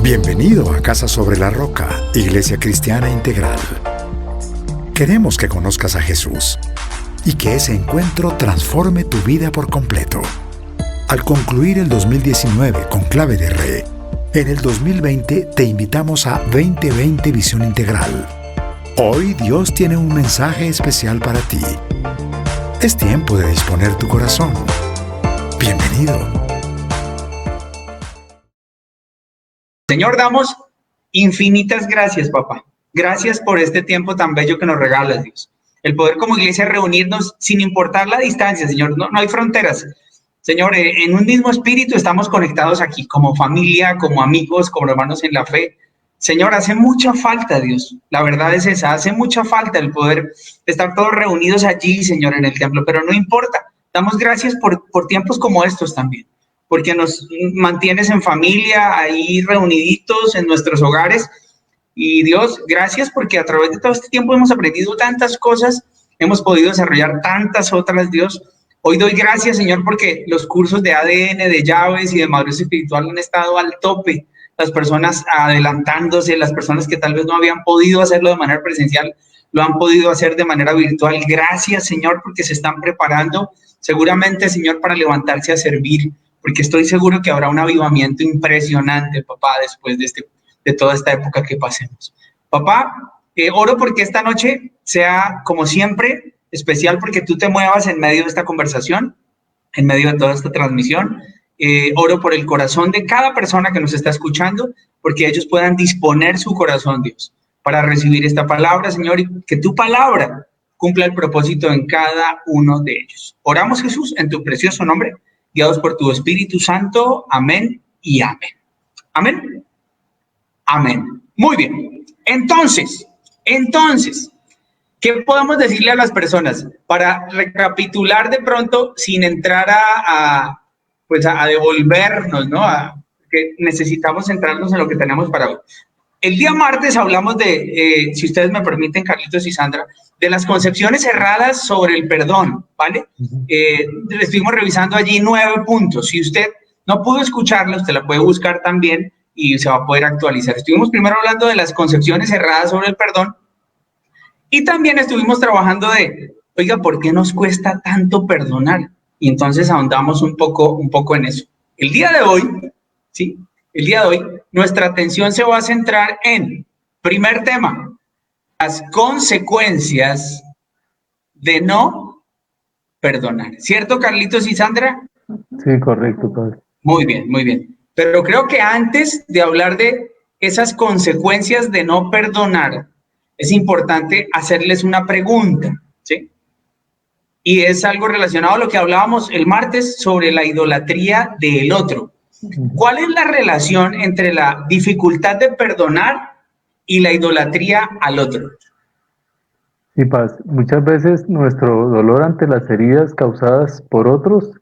Bienvenido a Casa sobre la Roca, Iglesia Cristiana Integral. Queremos que conozcas a Jesús y que ese encuentro transforme tu vida por completo. Al concluir el 2019 con Clave de Re, en el 2020 te invitamos a 2020 Visión Integral. Hoy Dios tiene un mensaje especial para ti. Es tiempo de disponer tu corazón. Bienvenido. Señor, damos infinitas gracias, papá. Gracias por este tiempo tan bello que nos regalas, Dios. El poder como iglesia reunirnos sin importar la distancia, Señor. No hay fronteras. Señor, en un mismo espíritu estamos conectados aquí, como familia, como amigos, como hermanos en la fe. Señor, hace mucha falta, Dios. La verdad es esa, hace mucha falta el poder estar todos reunidos allí, Señor, en el templo. Pero no importa. Damos gracias por tiempos como estos también, porque nos mantienes en familia, ahí reuniditos en nuestros hogares. Y Dios, gracias porque a través de todo este tiempo hemos aprendido tantas cosas, hemos podido desarrollar tantas otras, Dios. Hoy doy gracias, Señor, porque los cursos de ADN, de llaves y de madurez espiritual han estado al tope. Las personas adelantándose, las personas que tal vez no habían podido hacerlo de manera presencial, lo han podido hacer de manera virtual. Gracias, Señor, porque se están preparando seguramente, Señor, para levantarse a servir, porque estoy seguro que habrá un avivamiento impresionante, papá, después de toda esta época que pasemos. Papá, oro porque esta noche sea, como siempre, especial, porque tú te muevas en medio de esta conversación, en medio de toda esta transmisión. Oro por el corazón de cada persona que nos está escuchando, porque ellos puedan disponer su corazón, Dios, para recibir esta palabra, Señor, y que tu palabra cumpla el propósito en cada uno de ellos. Oramos, Jesús, en tu precioso nombre, guiados por tu Espíritu Santo. Amén y amén. Amén. Amén. Muy bien. Entonces, ¿qué podemos decirle a las personas para recapitular de pronto sin entrar a devolvernos, ¿no? Que necesitamos centrarnos en lo que tenemos para hoy. El día martes hablamos de, si ustedes me permiten, Carlitos y Sandra, de las concepciones erradas sobre el perdón, ¿vale? Estuvimos revisando allí 9 puntos. Si usted no pudo escucharla, usted la puede buscar también y se va a poder actualizar. Estuvimos primero hablando de las concepciones erradas sobre el perdón y también estuvimos trabajando de, oiga, ¿por qué nos cuesta tanto perdonar? Y entonces ahondamos un poco en eso. El día de hoy, ¿sí? El día de hoy, nuestra atención se va a centrar en, primer tema, las consecuencias de no perdonar. ¿Cierto, Carlitos y Sandra? Sí, correcto, padre. Muy bien, muy bien. Pero creo que antes de hablar de esas consecuencias de no perdonar, es importante hacerles una pregunta, ¿sí? Y es algo relacionado a lo que hablábamos el martes sobre la idolatría del otro. ¿Cuál es la relación entre la dificultad de perdonar y la idolatría al otro? Sí, Paz, muchas veces nuestro dolor ante las heridas causadas por otros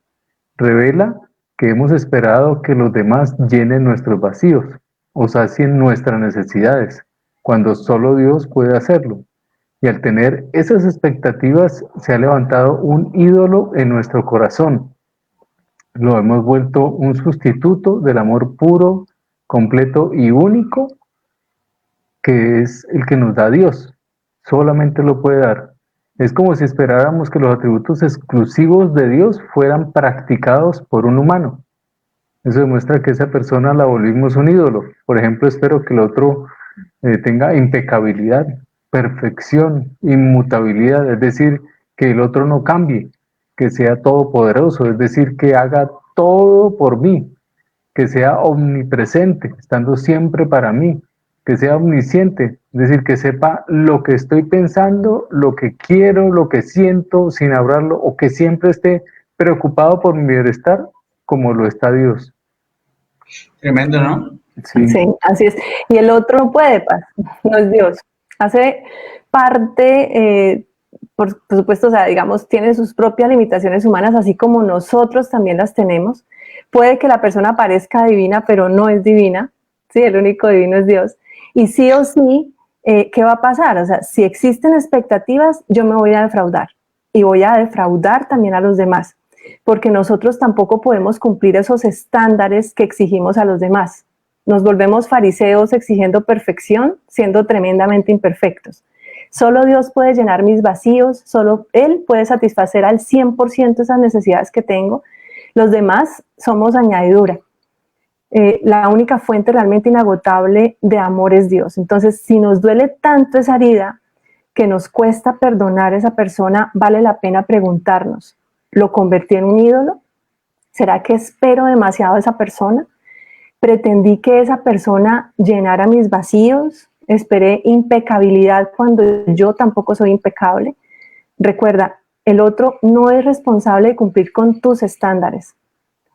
revela que hemos esperado que los demás llenen nuestros vacíos o sacien nuestras necesidades, cuando solo Dios puede hacerlo. Y al tener esas expectativas se ha levantado un ídolo en nuestro corazón. Lo hemos vuelto un sustituto del amor puro, completo y único, que es el que nos da Dios. Solamente lo puede dar. Es como si esperáramos que los atributos exclusivos de Dios fueran practicados por un humano. Eso demuestra que esa persona la volvimos un ídolo. Por ejemplo, espero que el otro tenga impecabilidad, perfección, inmutabilidad, es decir, que el otro no cambie, que sea todopoderoso, es decir, que haga todo por mí, que sea omnipresente, estando siempre para mí, que sea omnisciente, es decir, que sepa lo que estoy pensando, lo que quiero, lo que siento sin hablarlo, o que siempre esté preocupado por mi bienestar, como lo está Dios. Tremendo, ¿no? Sí, Sí, así es. Y el otro no puede, Paz, no es Dios. Hace parte, por supuesto, o sea, digamos, tiene sus propias limitaciones humanas, así como nosotros también las tenemos. Puede que la persona parezca divina, pero no es divina. Sí, el único divino es Dios. Y sí o sí, ¿qué va a pasar? O sea, si existen expectativas, yo me voy a defraudar. Y voy a defraudar también a los demás, porque nosotros tampoco podemos cumplir esos estándares que exigimos a los demás. Nos volvemos fariseos exigiendo perfección, siendo tremendamente imperfectos. Solo Dios puede llenar mis vacíos, solo Él puede satisfacer al 100% esas necesidades que tengo. Los demás somos añadidura. La única fuente realmente inagotable de amor es Dios. Entonces, si nos duele tanto esa herida que nos cuesta perdonar a esa persona, vale la pena preguntarnos, ¿lo convertí en un ídolo? ¿Será que espero demasiado a esa persona? ¿Pretendí que esa persona llenara mis vacíos? ¿Esperé impecabilidad cuando yo tampoco soy impecable? Recuerda, el otro no es responsable de cumplir con tus estándares.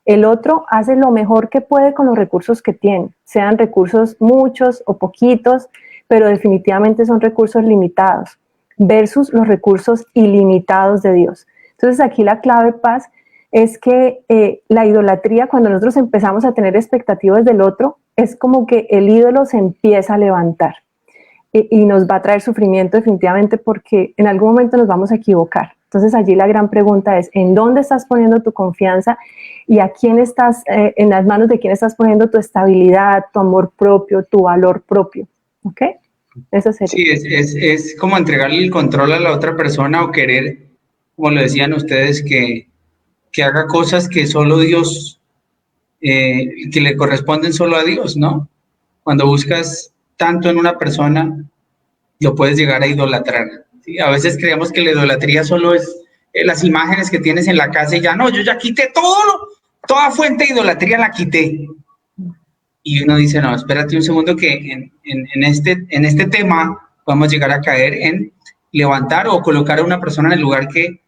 El otro hace lo mejor que puede con los recursos que tiene, sean recursos muchos o poquitos, pero definitivamente son recursos limitados, versus los recursos ilimitados de Dios. Entonces aquí la clave, Paz, es que la idolatría, cuando nosotros empezamos a tener expectativas del otro, es como que el ídolo se empieza a levantar y nos va a traer sufrimiento definitivamente, porque en algún momento nos vamos a equivocar. Entonces allí la gran pregunta es, ¿en dónde estás poniendo tu confianza y a quién estás, en las manos de quién estás poniendo tu estabilidad, tu amor propio, tu valor propio? ¿Ok? Eso sería. Sí, es como entregarle el control a la otra persona o querer, como lo decían ustedes, que haga cosas que solo Dios, que le corresponden solo a Dios, ¿no? Cuando buscas tanto en una persona, lo puedes llegar a idolatrar, ¿sí? A veces creemos que la idolatría solo es las imágenes que tienes en la casa y ya no, yo ya quité toda fuente de idolatría la quité. Y uno dice, no, espérate un segundo que en este tema podemos llegar a caer en levantar o colocar a una persona en el lugar que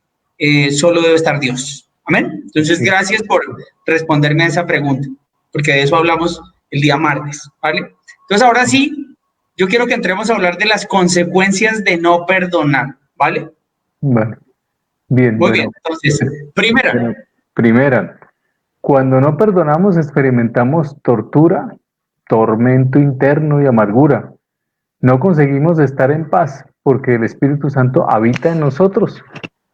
solo debe estar Dios. Amén. Entonces, gracias por responderme a esa pregunta, porque de eso hablamos el día martes, ¿vale? Entonces, ahora sí, yo quiero que entremos a hablar de las consecuencias de no perdonar, ¿vale? Bueno, bien. Muy bien, entonces, Primera, cuando no perdonamos experimentamos tortura, tormento interno y amargura. No conseguimos estar en paz porque el Espíritu Santo habita en nosotros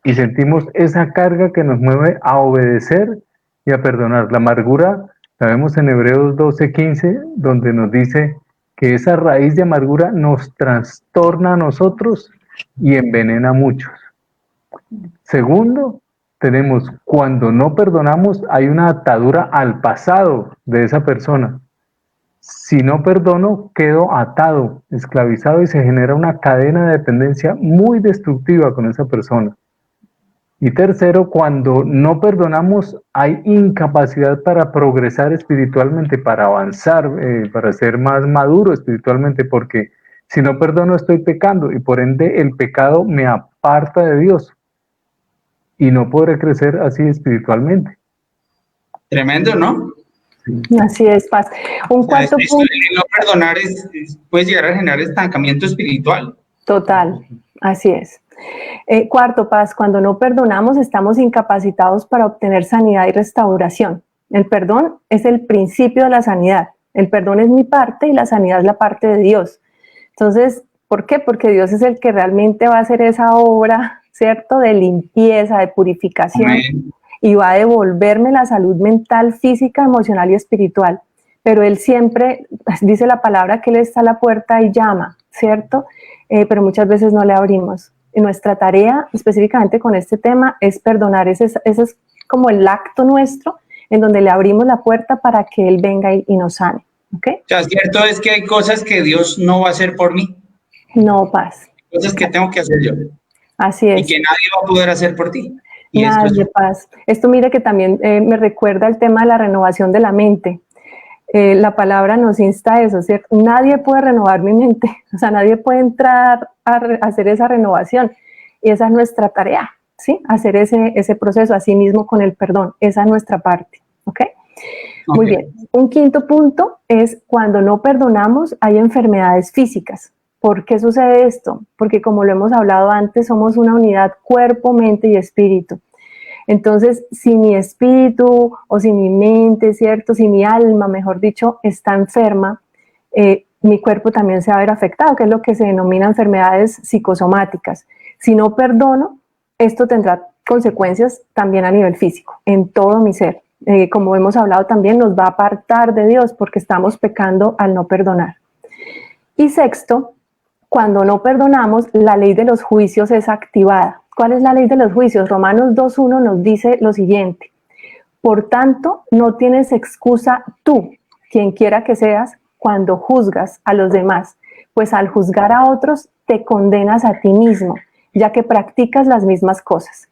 y sentimos esa carga que nos mueve a obedecer y a perdonar. La amargura la vemos en Hebreos 12:15, donde nos dice que esa raíz de amargura nos trastorna a nosotros y envenena a muchos. Segundo, tenemos cuando no perdonamos hay una atadura al pasado de esa persona. Si no perdono, quedo atado, esclavizado y se genera una cadena de dependencia muy destructiva con esa persona. Y tercero, cuando no perdonamos, hay incapacidad para progresar espiritualmente, para avanzar, para ser más maduro espiritualmente, porque si no perdono estoy pecando y por ende el pecado me aparta de Dios y no podré crecer así espiritualmente. Tremendo, ¿no? Así es, Paz. Un cuarto punto. El no perdonar puede llegar a generar estancamiento espiritual. Total, así es. Cuarto, Paz, cuando no perdonamos estamos incapacitados para obtener sanidad y restauración. El perdón es el principio de la sanidad. El perdón es mi parte y la sanidad es la parte de Dios. Entonces, ¿por qué? Porque Dios es el que realmente va a hacer esa obra, ¿cierto? De limpieza, de purificación. Amén. Y va a devolverme la salud mental, física, emocional y espiritual. Pero Él siempre, dice la palabra que Él está a la puerta y llama, ¿cierto? Pero muchas veces no le abrimos. Y nuestra tarea, específicamente con este tema, es perdonar. Ese es como el acto nuestro en donde le abrimos la puerta para que Él venga y nos sane. ¿Okay? O sea, cierto es que hay cosas que Dios no va a hacer por mí. No, Paz. Cosas que tengo que hacer yo. Así es. Y que nadie va a poder hacer por ti. Y nadie, Paz. Esto mire que también me recuerda el tema de la renovación de la mente. La palabra nos insta a eso, ¿cierto? Nadie puede renovar mi mente, o sea, nadie puede entrar a hacer esa renovación. Y esa es nuestra tarea, ¿sí? Hacer ese proceso, así mismo con el perdón. Esa es nuestra parte, ¿ok? Muy bien. Un quinto punto es cuando no perdonamos hay enfermedades físicas. ¿Por qué sucede esto? Porque como lo hemos hablado antes, somos una unidad cuerpo, mente y espíritu. Entonces, si mi espíritu o si mi mente, ¿cierto? Si mi alma, mejor dicho, está enferma, mi cuerpo también se va a ver afectado, que es lo que se denomina enfermedades psicosomáticas. Si no perdono, esto tendrá consecuencias también a nivel físico, en todo mi ser. como hemos hablado también, nos va a apartar de Dios porque estamos pecando al no perdonar. Y sexto, cuando no perdonamos, la ley de los juicios es activada. ¿Cuál es la ley de los juicios? Romanos 2.1 nos dice lo siguiente: por tanto, no tienes excusa tú, quien quiera que seas, cuando juzgas a los demás, pues al juzgar a otros te condenas a ti mismo, ya que practicas las mismas cosas.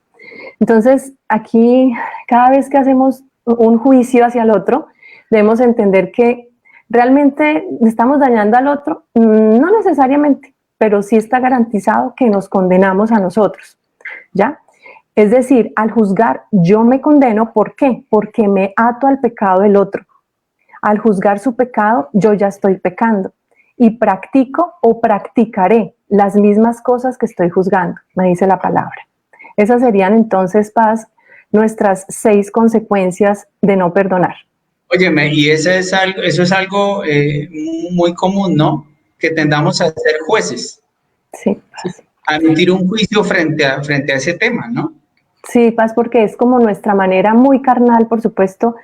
Entonces, aquí, cada vez que hacemos un juicio hacia el otro, debemos entender que realmente estamos dañando al otro, no necesariamente, pero sí está garantizado que nos condenamos a nosotros, ¿ya? Es decir, al juzgar, yo me condeno, ¿por qué? Porque me ato al pecado del otro. Al juzgar su pecado, yo ya estoy pecando y practico o practicaré las mismas cosas que estoy juzgando, me dice la palabra. Esas serían entonces, Paz, nuestras 6 consecuencias de no perdonar. Óyeme, y eso es algo muy común, ¿no? Que tendamos a ser jueces, Sí, a emitir un juicio frente a ese tema, ¿no? sí, Paz, porque es como nuestra manera muy carnal, por supuesto,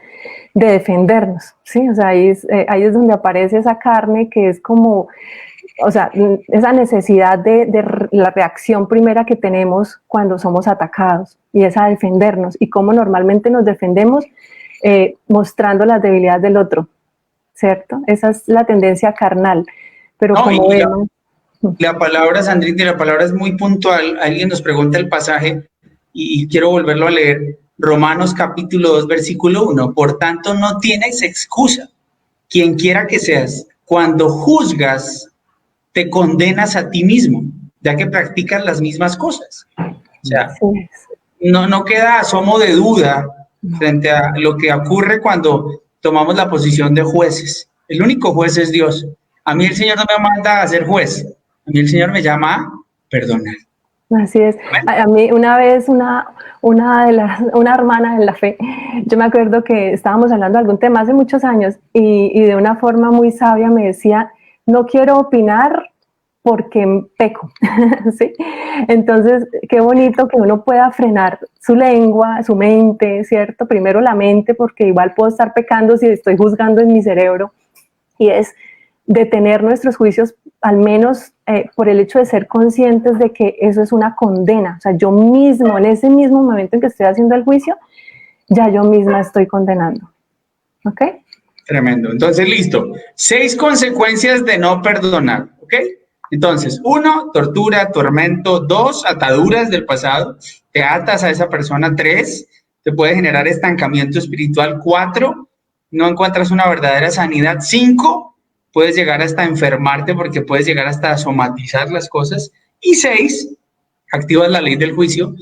de defendernos, ¿sí? O sea, ahí es donde aparece esa carne que es como, o sea, esa necesidad de la reacción primera que tenemos cuando somos atacados, y es a defendernos. Y cómo normalmente nos defendemos, mostrando las debilidades del otro, ¿cierto? Esa es la tendencia carnal. Pero No, como vemos... La palabra, Sandrita, la palabra es muy puntual. Alguien nos pregunta el pasaje y quiero volverlo a leer. Romanos capítulo 2, versículo 1. Por tanto, no tienes excusa. Quien quiera que seas, cuando juzgas, te condenas a ti mismo, ya que practicas las mismas cosas. O sea, no queda asomo de duda frente a lo que ocurre cuando tomamos la posición de jueces. El único juez es Dios. A mí el Señor no me manda a ser juez. A mí el Señor me llama a perdonar. Así es. A mí una vez una hermana en la fe, yo me acuerdo que estábamos hablando de algún tema hace muchos años y de una forma muy sabia me decía, no quiero opinar porque peco, ¿sí? Entonces, qué bonito que uno pueda frenar su lengua, su mente, ¿cierto? Primero la mente, porque igual puedo estar pecando si estoy juzgando en mi cerebro, y es detener nuestros juicios, al menos por el hecho de ser conscientes de que eso es una condena. O sea, yo mismo, en ese mismo momento en que estoy haciendo el juicio, ya yo misma estoy condenando. ¿Ok? Tremendo. Entonces, listo. 6 consecuencias de no perdonar. ¿Ok? Entonces, 1, tortura, tormento. 2, ataduras del pasado. Te atas a esa persona. 3, te puede generar estancamiento espiritual. 4, no encuentras una verdadera sanidad. 5, puedes llegar hasta enfermarte porque puedes llegar hasta a somatizar las cosas. Y 6, activas la ley del juicio,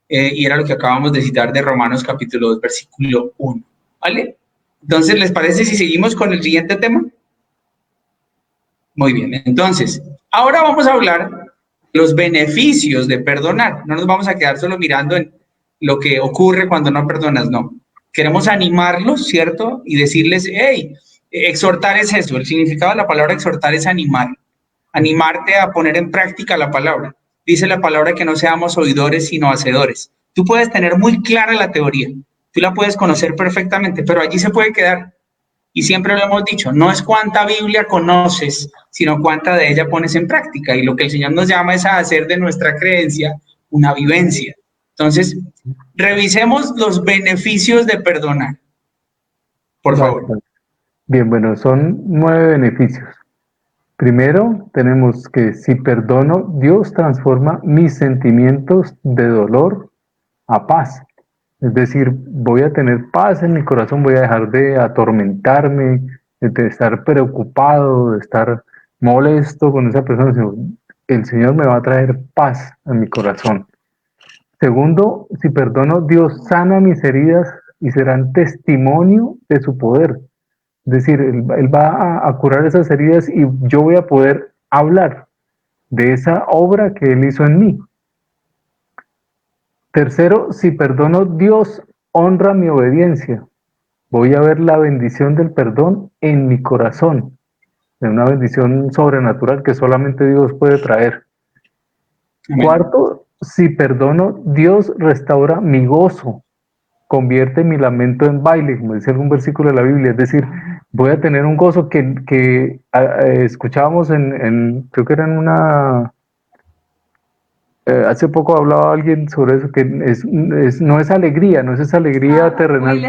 y era lo que acabamos de citar de Romanos capítulo 2, versículo 1. ¿Vale? Entonces, ¿les parece si seguimos con el siguiente tema? Muy bien, entonces, ahora vamos a hablar de los beneficios de perdonar. No nos vamos a quedar solo mirando en lo que ocurre cuando no perdonas, no. Queremos animarlos, ¿cierto? Y decirles, hey, exhortar es eso. El significado de la palabra exhortar es animar. Animarte a poner en práctica la palabra. Dice la palabra que no seamos oidores, sino hacedores. Tú puedes tener muy clara la teoría. Tú la puedes conocer perfectamente, pero allí se puede quedar. Y siempre lo hemos dicho, no es cuánta Biblia conoces, sino cuánta de ella pones en práctica. Y lo que el Señor nos llama es a hacer de nuestra creencia una vivencia. Entonces, revisemos los beneficios de perdonar. Por favor. Bien, bueno, son 9 beneficios. Primero, tenemos que si perdono, Dios transforma mis sentimientos de dolor a paz. Es decir, voy a tener paz en mi corazón, voy a dejar de atormentarme, de estar preocupado, de estar molesto con esa persona, sino el Señor me va a traer paz a mi corazón. Segundo, si perdono, Dios sana mis heridas y serán testimonio de su poder. Es decir, Él va a curar esas heridas y yo voy a poder hablar de esa obra que Él hizo en mí. Tercero, si perdono, Dios honra mi obediencia. Voy a ver la bendición del perdón en mi corazón. Es una bendición sobrenatural que solamente Dios puede traer. Amén. Cuarto, si perdono, Dios restaura mi gozo. convierte mi lamento en baile, como dice algún versículo de la Biblia, es decir, voy a tener un gozo que escuchábamos creo que era en una, hace poco hablaba alguien sobre eso, que no es alegría, no es esa alegría terrenal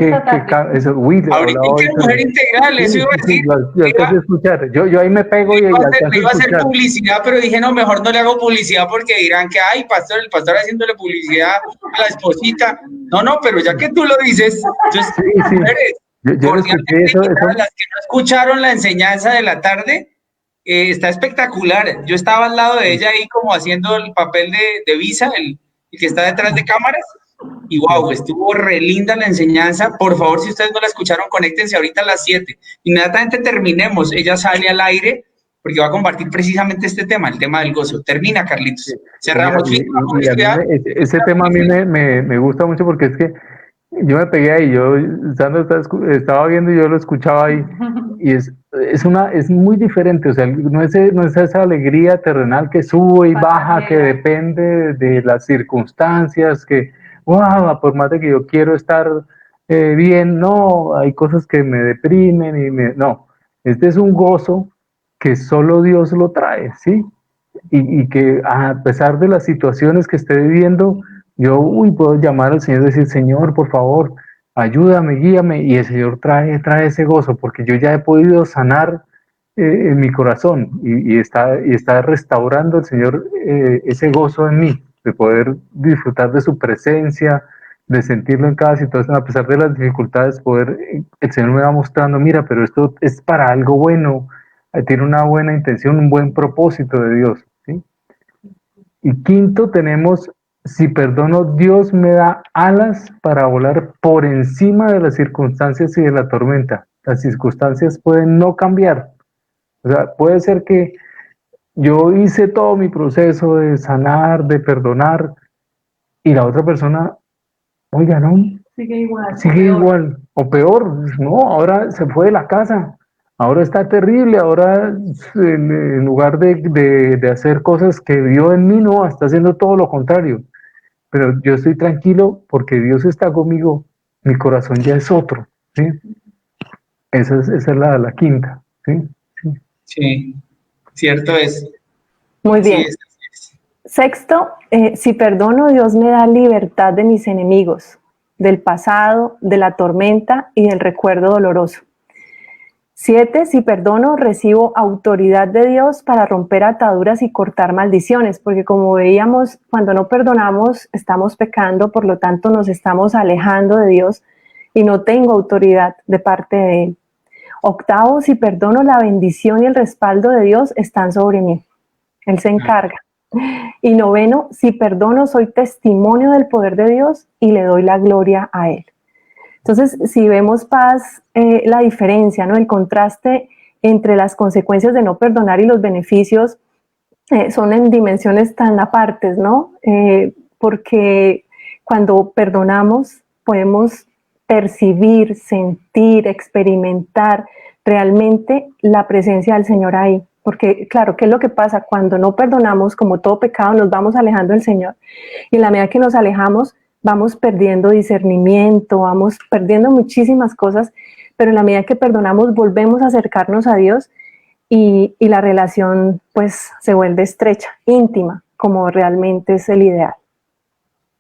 eso, Will Ahorita hablaba que eso. mujer integral, Sí, eso iba a sí, decir. yo alcancé a escuchar, yo ahí me pego y alcanzo Le a iba a hacer escuchar. publicidad, pero dije, no, mejor no le hago publicidad porque dirán que, ay, pastor, el pastor haciéndole publicidad a la esposita. No, no, pero ya que tú lo dices, entonces, Sí, sí, mujeres, yo lo escuché cordialmente eso, invitadas, las que no escucharon la enseñanza de la tarde, está espectacular. Yo estaba al lado de ella ahí como haciendo el papel de Visa, el que está detrás de cámaras. Y wow, estuvo re linda la enseñanza. Por favor, si ustedes no la escucharon, conéctense ahorita a las 7. Inmediatamente terminemos, ella sale al aire porque va a compartir precisamente este tema, el tema del gozo. Termina, Carlitos. Oiga, Cerramos. y a mí ese tema a mí me gusta mucho porque es que yo me pegué ahí, Sandra estaba viendo y yo lo escuchaba ahí, y es muy diferente, o sea, no es esa alegría terrenal que sube y baja, que depende de las circunstancias, que, wow, por más de que yo quiero estar bien, no, hay cosas que me deprimen no, este es un gozo que solo Dios lo trae, ¿sí? Y que a pesar de las situaciones que esté viviendo, yo puedo llamar al Señor y decir, Señor, por favor, ayúdame, guíame, y el Señor trae ese gozo, porque yo ya he podido sanar en mi corazón y está restaurando el Señor ese gozo en mí, de poder disfrutar de su presencia, de sentirlo en cada situación, a pesar de las dificultades, el Señor me va mostrando, mira, pero esto es para algo bueno, tiene una buena intención, un buen propósito de Dios. ¿Sí? Y quinto, tenemos, si perdono, Dios me da alas para volar por encima de las circunstancias y de la tormenta. Las circunstancias pueden no cambiar. O sea, puede ser que yo hice todo mi proceso de sanar, de perdonar, y la otra persona, oiga, no, sigue igual, o peor, no, ahora se fue de la casa, ahora está terrible, ahora en lugar de hacer cosas que vio en mí, no, está haciendo todo lo contrario. Pero yo estoy tranquilo porque Dios está conmigo, mi corazón ya es otro, ¿sí? Esa es la quinta, ¿sí? Sí. Sí, cierto es. Muy Sí, bien. es. Sexto, si perdono, Dios me da libertad de mis enemigos, del pasado, de la tormenta y del recuerdo doloroso. 7, si perdono, recibo autoridad de Dios para romper ataduras y cortar maldiciones, porque como veíamos, cuando no perdonamos, estamos pecando, por lo tanto nos estamos alejando de Dios y no tengo autoridad de parte de Él. 8, si perdono, la bendición y el respaldo de Dios están sobre mí. Él se encarga. Y 9, si perdono, soy testimonio del poder de Dios y le doy la gloria a Él. Entonces, si vemos, Paz, la diferencia, ¿no? El contraste entre las consecuencias de no perdonar y los beneficios son en dimensiones tan apartes, ¿no? Porque cuando perdonamos podemos percibir, sentir, experimentar realmente la presencia del Señor ahí. Porque, claro, ¿qué es lo que pasa? Cuando no perdonamos, como todo pecado, nos vamos alejando del Señor. Y en la medida que nos alejamos, vamos perdiendo discernimiento, vamos perdiendo muchísimas cosas, pero en la medida que perdonamos, volvemos a acercarnos a Dios y la relación pues se vuelve estrecha, íntima, como realmente es el ideal.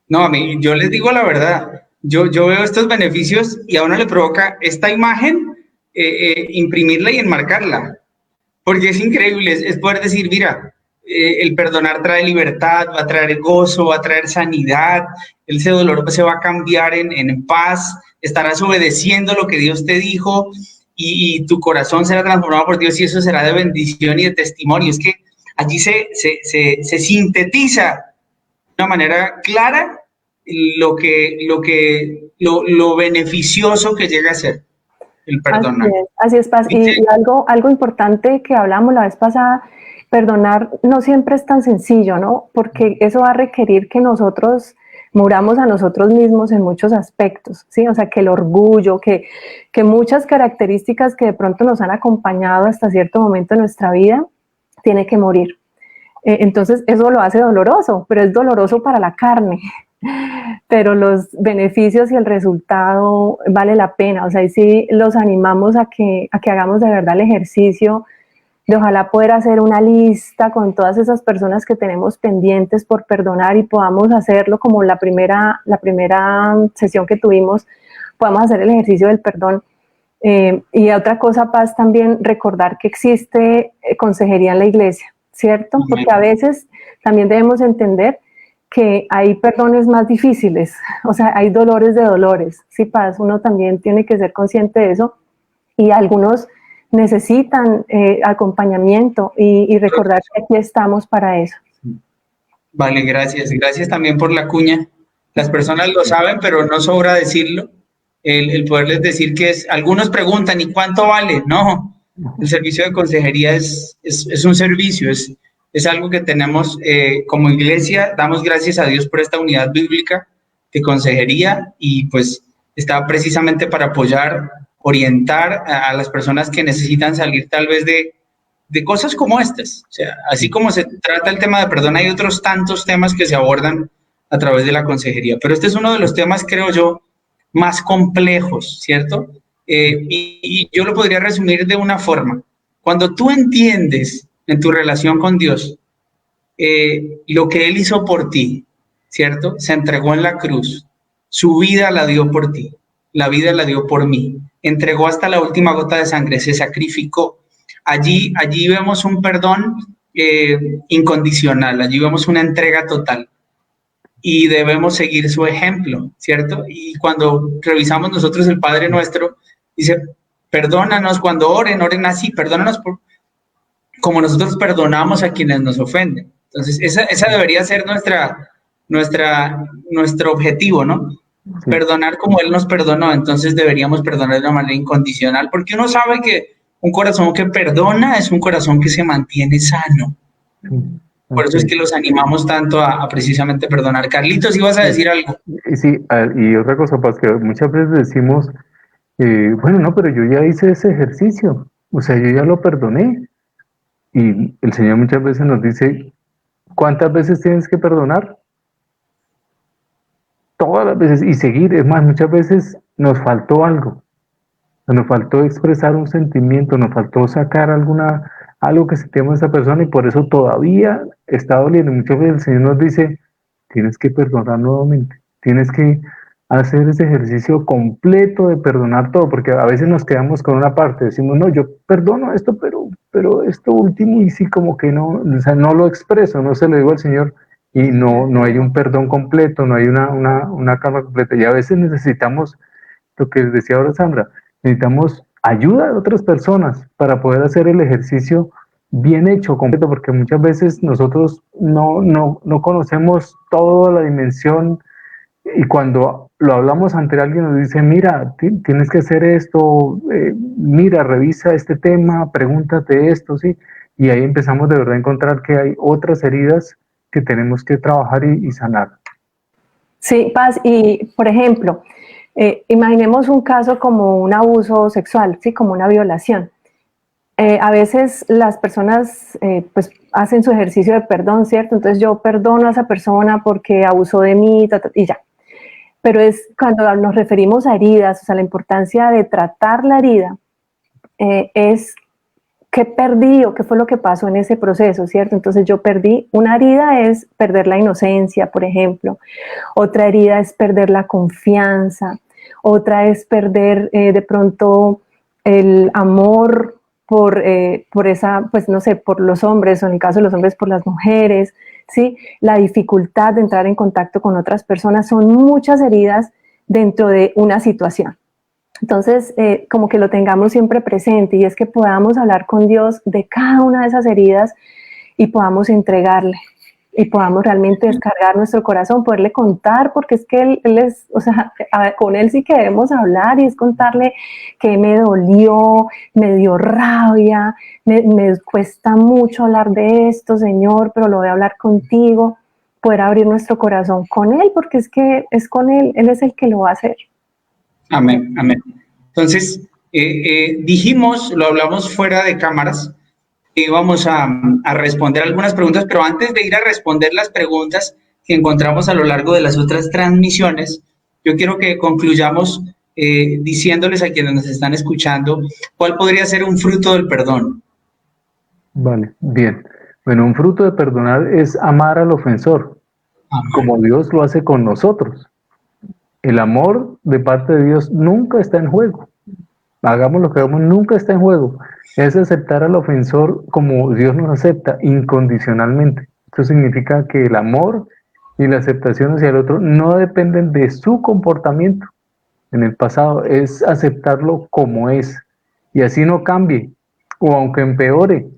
No, a mí, yo les digo la verdad, yo veo estos beneficios y a uno le provoca esta imagen, imprimirla y enmarcarla, porque es increíble, es poder decir, mira, el perdonar trae libertad, va a traer gozo, va a traer sanidad, ese dolor se va a cambiar en paz, estarás obedeciendo lo que Dios te dijo y tu corazón será transformado por Dios y eso será de bendición y de testimonio. Es que allí se sintetiza de una manera clara lo beneficioso que llega a ser el perdonar. Así es, Paz. Y algo importante que hablamos la vez pasada, perdonar no siempre es tan sencillo, ¿no? Porque eso va a requerir que nosotros muramos a nosotros mismos en muchos aspectos, ¿sí? O sea, que el orgullo, que muchas características que de pronto nos han acompañado hasta cierto momento de nuestra vida, tiene que morir. Entonces, eso lo hace doloroso, pero es doloroso para la carne, pero los beneficios y el resultado vale la pena. O sea, y sí los animamos a que hagamos de verdad el ejercicio de ojalá poder hacer una lista con todas esas personas que tenemos pendientes por perdonar y podamos hacerlo como la primera sesión que tuvimos, podamos hacer el ejercicio del perdón. Y otra cosa, Paz, también recordar que existe consejería en la iglesia, ¿cierto? Porque a veces también debemos entender que hay perdones más difíciles, o sea, hay dolores de dolores, ¿sí, Paz? Uno también tiene que ser consciente de eso, y algunos necesitan acompañamiento y recordar que aquí estamos para eso. Vale, gracias. Gracias también por la cuña. Las personas lo saben, pero no sobra decirlo. El poderles decir que algunos preguntan, ¿y cuánto vale? No, el servicio de consejería es un servicio, es algo que tenemos como iglesia. Damos gracias a Dios por esta unidad bíblica de consejería y pues está precisamente para apoyar, orientar a las personas que necesitan salir tal vez de cosas como estas. O sea, así como se trata el tema de perdón, hay otros tantos temas que se abordan a través de la consejería, pero este es uno de los temas, creo yo, más complejos, ¿cierto? Y yo lo podría resumir de una forma. Cuando tú entiendes en tu relación con Dios lo que Él hizo por ti, ¿cierto? Se entregó en la cruz, su vida la dio por ti, la vida la dio por mí, entregó hasta la última gota de sangre, se sacrificó. Allí vemos un perdón incondicional, allí vemos una entrega total. Y debemos seguir su ejemplo, ¿cierto? Y cuando revisamos nosotros el Padre Nuestro, dice, perdónanos cuando oren así, perdónanos como nosotros perdonamos a quienes nos ofenden. Entonces, esa debería ser nuestro objetivo, ¿no? Sí. Perdonar como Él nos perdonó, entonces deberíamos perdonar de una manera incondicional, porque uno sabe que un corazón que perdona es un corazón que se mantiene sano. Sí. Por eso es que los animamos tanto a precisamente perdonar. Carlitos, ¿ibas a decir algo? Sí, y otra cosa, pues que muchas veces decimos, bueno, no, pero yo ya hice ese ejercicio, o sea, yo ya lo perdoné. Y el Señor muchas veces nos dice, ¿cuántas veces tienes que perdonar? Todas las veces, y seguir. Es más, muchas veces nos faltó algo, nos faltó expresar un sentimiento, nos faltó sacar algo que sentimos a esa persona y por eso todavía está doliendo. Muchas veces el Señor nos dice, tienes que perdonar nuevamente, tienes que hacer ese ejercicio completo de perdonar todo, porque a veces nos quedamos con una parte, decimos, no, yo perdono esto, pero esto último y sí como que no, o sea, no lo expreso, no se lo digo al Señor y no hay un perdón completo, no hay una calma completa y a veces necesitamos, lo que decía ahora Sandra, necesitamos ayuda de otras personas para poder hacer el ejercicio bien hecho, completo, porque muchas veces nosotros no conocemos toda la dimensión y cuando lo hablamos ante alguien nos dice, mira, tienes que hacer esto, mira, revisa este tema, pregúntate esto, ¿sí? Y ahí empezamos de verdad a encontrar que hay otras heridas que tenemos que trabajar y sanar. Sí, Paz, y por ejemplo, imaginemos un caso como un abuso sexual, ¿sí? Como una violación. A veces las personas pues hacen su ejercicio de perdón, ¿cierto? Entonces yo perdono a esa persona porque abusó de mí y ya. Pero es cuando nos referimos a heridas, o sea, la importancia de tratar la herida es qué perdí o qué fue lo que pasó en ese proceso, ¿cierto? Entonces yo perdí, una herida es perder la inocencia, por ejemplo, otra herida es perder la confianza, otra es perder de pronto el amor por esa, pues no sé, por los hombres, o en el caso de los hombres por las mujeres, ¿sí? La dificultad de entrar en contacto con otras personas, son muchas heridas dentro de una situación. Entonces, como que lo tengamos siempre presente y es que podamos hablar con Dios de cada una de esas heridas y podamos entregarle y podamos realmente descargar nuestro corazón, poderle contar, porque es que él es, o sea, con Él sí que debemos hablar y es contarle que me dolió, me dio rabia, me cuesta mucho hablar de esto, Señor, pero lo voy a hablar contigo, poder abrir nuestro corazón con Él, porque es que es con Él es el que lo va a hacer. Amén, amén. Entonces, dijimos, lo hablamos fuera de cámaras, que íbamos a responder algunas preguntas, pero antes de ir a responder las preguntas, que encontramos a lo largo de las otras transmisiones, yo quiero que concluyamos diciéndoles a quienes nos están escuchando cuál podría ser un fruto del perdón. Vale, bien. Bueno, un fruto de perdonar es amar al ofensor, Amén. como Dios lo hace con nosotros. El amor de parte de Dios nunca está en juego. Hagamos lo que hagamos, nunca está en juego. Es aceptar al ofensor como Dios nos acepta, incondicionalmente. Esto significa que el amor y la aceptación hacia el otro no dependen de su comportamiento en el pasado, es aceptarlo como es. Y así no cambie, o aunque empeore,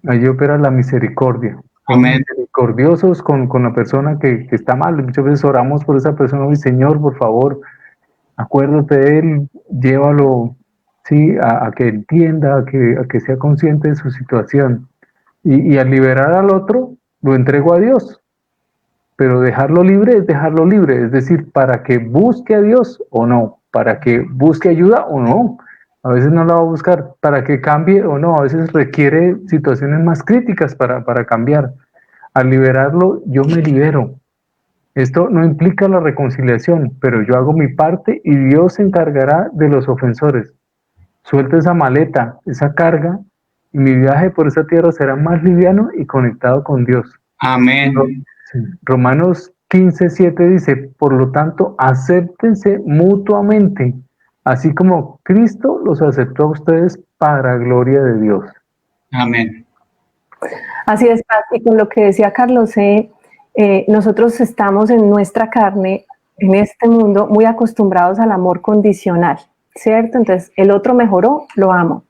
allí opera la misericordia. Amén. Misericordiosos con la persona que está mal. Muchas veces oramos por esa persona, y Señor, por favor, acuérdate de él, llévalo, sí, a que entienda, a que sea consciente de su situación. Y al liberar al otro, lo entrego a Dios. Pero dejarlo libre es dejarlo libre, es decir, para que busque a Dios o no, para que busque ayuda o no. A veces no la va a buscar, para que cambie o no, a veces requiere situaciones más críticas para cambiar. Al liberarlo, yo me libero. Esto no implica la reconciliación, pero yo hago mi parte y Dios se encargará de los ofensores. Suelta esa maleta, esa carga, y mi viaje por esa tierra será más liviano y conectado con Dios. Amén. Sí. Romanos 15:7 dice, por lo tanto, acéptense mutuamente, así como Cristo los aceptó a ustedes para gloria de Dios. Amén. Así es, Paz, y con lo que decía Carlos, nosotros estamos en nuestra carne, en este mundo, muy acostumbrados al amor condicional, ¿cierto? Entonces, el otro mejoró, lo amo.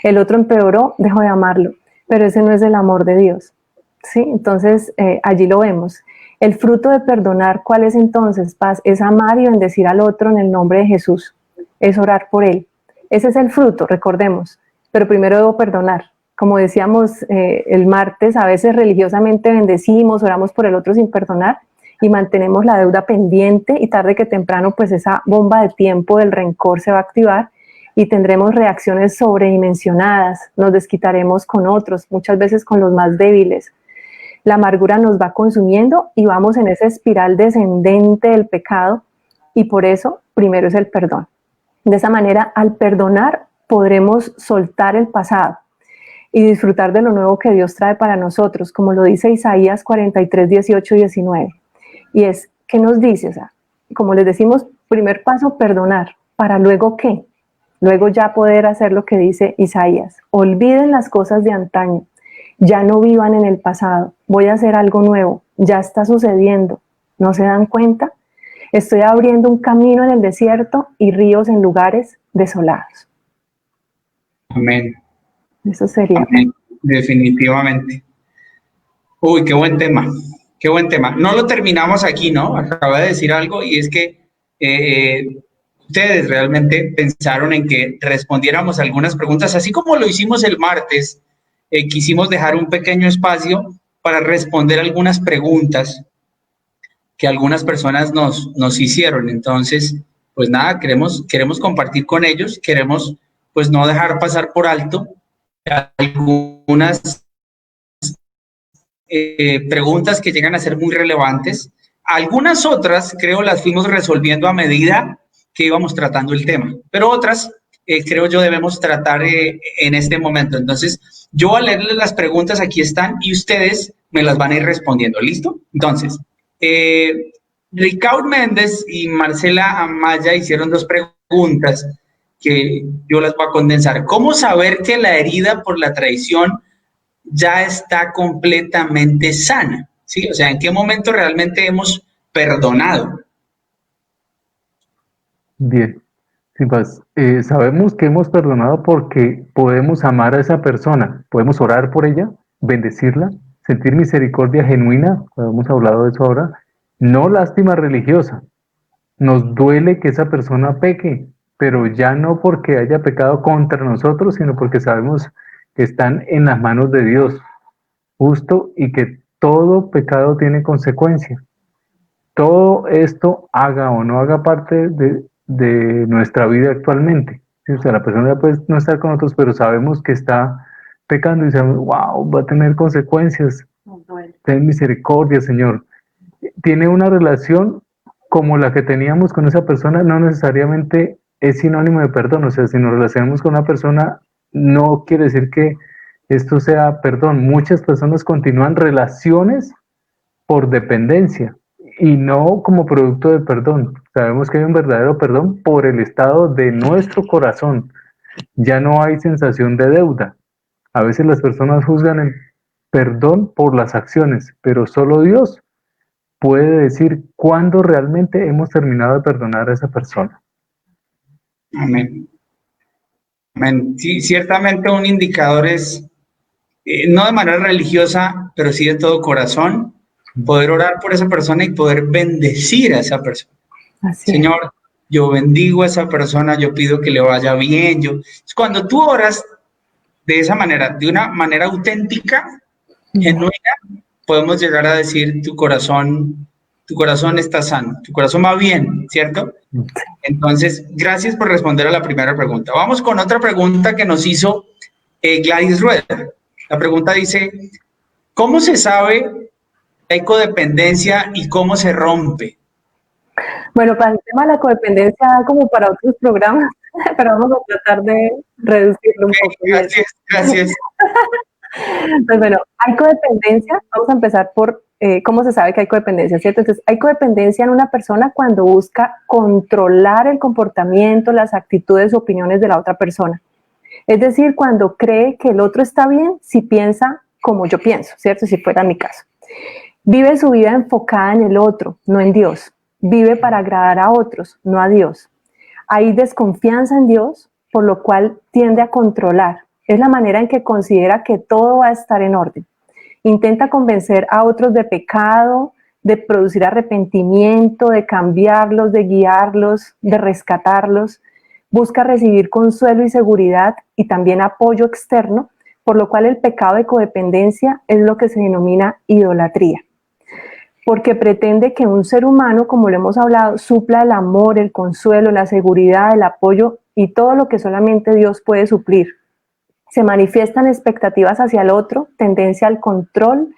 El otro empeoró, dejo de amarlo. Pero ese no es el amor de Dios, ¿sí? Entonces, allí lo vemos. El fruto de perdonar, ¿cuál es entonces, Paz? Es amar y bendecir al otro en el nombre de Jesús. Es orar por él. Ese es el fruto, recordemos. Pero primero debo perdonar. Como decíamos el martes, a veces religiosamente bendecimos, oramos por el otro sin perdonar y mantenemos la deuda pendiente y tarde que temprano pues esa bomba de tiempo del rencor se va a activar y tendremos reacciones sobredimensionadas, nos desquitaremos con otros, muchas veces con los más débiles. La amargura nos va consumiendo y vamos en esa espiral descendente del pecado y por eso primero es el perdón. De esa manera, al perdonar podremos soltar el pasado y disfrutar de lo nuevo que Dios trae para nosotros, como lo dice Isaías 43, 18 y 19. Y es, ¿qué nos dice? O sea, como les decimos, primer paso, perdonar. ¿Para luego qué? Luego ya poder hacer lo que dice Isaías. Olviden las cosas de antaño. Ya no vivan en el pasado. Voy a hacer algo nuevo. Ya está sucediendo. ¿No se dan cuenta? Estoy abriendo un camino en el desierto y ríos en lugares desolados. Amén. Eso sería. Amén. Definitivamente. Uy, qué buen tema. Qué buen tema. No lo terminamos aquí, ¿no? Acaba de decir algo y es que ustedes realmente pensaron en que respondiéramos algunas preguntas, así como lo hicimos el martes. Quisimos dejar un pequeño espacio para responder algunas preguntas que algunas personas nos hicieron. Entonces, pues nada, queremos compartir con ellos, queremos pues no dejar pasar por alto algunas preguntas que llegan a ser muy relevantes. Algunas otras, creo, las fuimos resolviendo a medida que íbamos tratando el tema, pero otras, creo yo, debemos tratar en este momento. Entonces, yo voy a leerles las preguntas, aquí están, y ustedes me las van a ir respondiendo, ¿listo? Entonces, Ricardo Méndez y Marcela Amaya hicieron dos preguntas que yo las voy a condensar. ¿Cómo saber que la herida por la traición ya está completamente sana? ¿Sí? O sea, ¿en qué momento realmente hemos perdonado? Bien, sí, pues, sabemos que hemos perdonado porque podemos amar a esa persona, podemos orar por ella, bendecirla, sentir misericordia genuina, hemos hablado de eso ahora, no lástima religiosa. Nos duele que esa persona peque, pero ya no porque haya pecado contra nosotros, sino porque sabemos que están en las manos de Dios, justo, y que todo pecado tiene consecuencia. Todo esto haga o no haga parte de nuestra vida actualmente. ¿Sí? O sea, la persona puede no estar con nosotros, pero sabemos que está pecando y sabemos, wow, va a tener consecuencias. Ten misericordia, Señor. tiene una relación como la que teníamos con esa persona, no necesariamente es sinónimo de perdón. O sea, si nos relacionamos con una persona, no quiere decir que esto sea perdón. Muchas personas continúan relaciones por dependencia y no como producto de perdón. Sabemos que hay un verdadero perdón por el estado de nuestro corazón. Ya no hay sensación de deuda. A veces las personas juzgan el perdón por las acciones, pero solo Dios puede decir cuándo realmente hemos terminado de perdonar a esa persona. Amén. Amén. Sí, ciertamente un indicador es, no de manera religiosa, pero sí de todo corazón, poder orar por esa persona y poder bendecir a esa persona. Así es. Señor, yo bendigo a esa persona, yo pido que le vaya bien. Cuando tú oras de esa manera, de una manera auténtica, genuina, podemos llegar a decir tu corazón está sano, tu corazón va bien, ¿cierto? Entonces, gracias por responder a la primera pregunta. Vamos con otra pregunta que nos hizo Gladys Rueda. La pregunta dice, ¿cómo se sabe la codependencia y cómo se rompe? Bueno, para el tema de la codependencia, como para otros programas, pero vamos a tratar de reducirlo un poco. Gracias. Pues bueno, hay codependencia. Vamos a empezar por cómo se sabe que hay codependencia, ¿cierto? Entonces, hay codependencia en una persona cuando busca controlar el comportamiento, las actitudes o opiniones de la otra persona. Es decir, cuando cree que el otro está bien si piensa como yo pienso, ¿cierto? Si fuera mi caso. Vive su vida enfocada en el otro, no en Dios. Vive para agradar a otros, no a Dios. Hay desconfianza en Dios, por lo cual tiende a controlar. Es la manera en que considera que todo va a estar en orden. Intenta convencer a otros de pecado, de producir arrepentimiento, de cambiarlos, de guiarlos, de rescatarlos. Busca recibir consuelo y seguridad y también apoyo externo, por lo cual el pecado de codependencia es lo que se denomina idolatría. Porque pretende que un ser humano, como lo hemos hablado, supla el amor, el consuelo, la seguridad, el apoyo y todo lo que solamente Dios puede suplir. Se manifiestan expectativas hacia el otro, tendencia al control,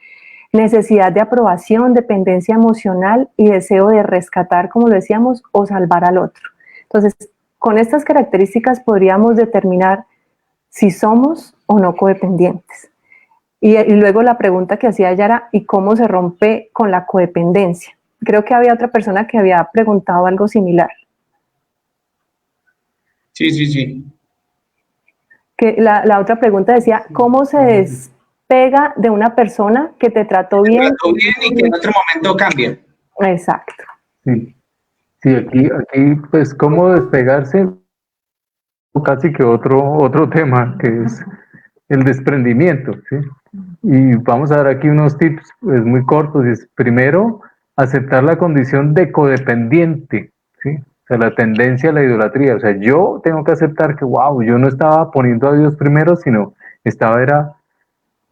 necesidad de aprobación, dependencia emocional y deseo de rescatar, como lo decíamos, o salvar al otro. Entonces, con estas características podríamos determinar si somos o no codependientes. Y luego la pregunta que hacía Yara, ¿y cómo se rompe con la codependencia? Creo que había otra persona que había preguntado algo similar. Sí. Que la otra pregunta decía, ¿cómo se despega de una persona que te trató bien? Te trató bien y que en otro momento cambia. Exacto. Sí, aquí pues cómo despegarse, casi que otro tema, que es el desprendimiento, ¿sí? Y vamos a dar aquí unos tips pues, muy cortos. Es, primero, aceptar la condición de codependiente, ¿sí? O sea, la tendencia a la idolatría. O sea, yo tengo que aceptar que, wow, yo no estaba poniendo a Dios primero, sino era